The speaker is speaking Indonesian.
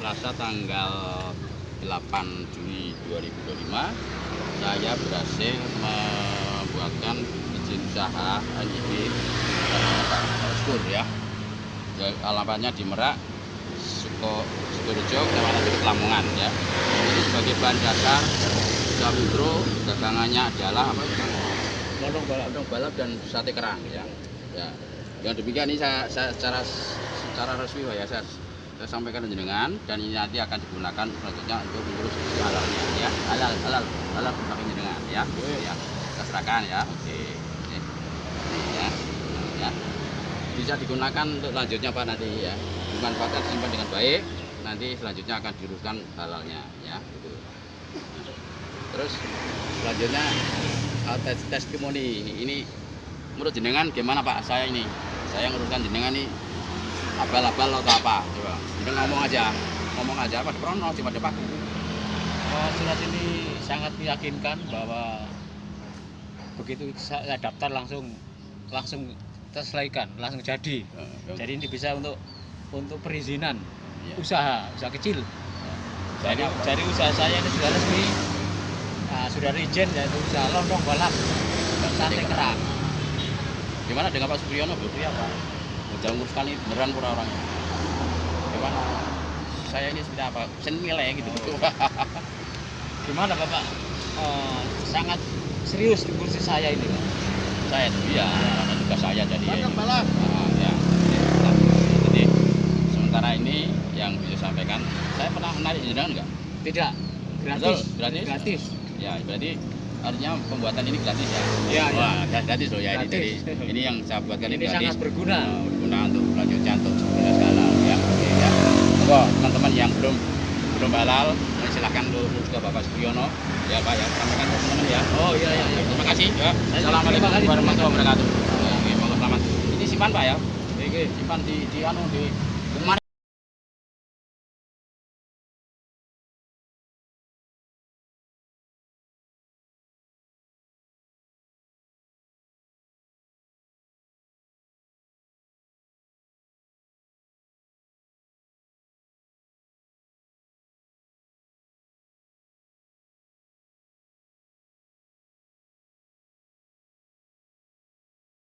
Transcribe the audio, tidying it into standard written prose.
Selasa tanggal 8 Juni 2025 saya berhasil membuatkan izin usaha NIB Skor ya. Alamatnya di Merak, Sukorejo, Kecamatan Lamongan ya. Ini sebagai bahan dasar usaha mikro, dagangannya adalah apa? Lontong balap dan sate kerang ya. Ya. Yang demikian ini saya secara resmi Pak ya, saya sampaikan jenengan, dan ini nanti akan digunakan selanjutnya untuk mengurus halalnya ya. Halal pakai jenengan ya. Ya. Kita serahkan ya. Oke. Ya. Ya. Bisa digunakan untuk lanjutnya Pak nanti ya. Dimanfaatkan, simpan dengan baik. Nanti selanjutnya akan diuruskan halalnya ya. Gitu. Nah, terus selanjutnya testimoni ini menurut jenengan gimana Pak? Saya nguruskan jenengan nih abal-abal atau apa? Coba jenengan ngomong aja apa prono cuma Pak. Surat ini sangat meyakinkan bahwa begitu saya daftar langsung terselesaikan, langsung jadi. Jadi ini bisa untuk perizinan usaha kecil. Jadi usaha saya ini sudah resmi, sudah izin, yaitu usaha lontong balap dan sate kerang. Gimana dengan Pak Supriyono Bu? Iya Pak. Jangan nguruskan ini beneran pura orangnya. Gimana? Saya ini seperti apa? Senilai gitu. Gimana Bapak? Sangat serius ngurusi saya ini Pak. Saya iya, karena juga saya jadi ya. Ya. Jadi sementara ini yang bisa sampaikan, saya pernah menarik jenengan enggak? Tidak, Betul, gratis. gratis. Ya, berarti artinya pembuatan ini gratis ya? Iya. Wah, gratis loh ya ini. Jadi Gratis. ini yang saya buatkan Ini gratis. sangat berguna. Berguna untuk selanjutnya untuk segala ya. Oke ya. Monggo teman-teman yang belum halal, silahkan dulu ke Bapak Supriyono. Ya Pak ya, sampaikan ke teman-teman ya. Oh iya. Terima kasih ya. Assalamualaikum warahmatullahi wabarakatuh. Oke, monggo selamat. Ini simpan Pak ya. Oke, simpan di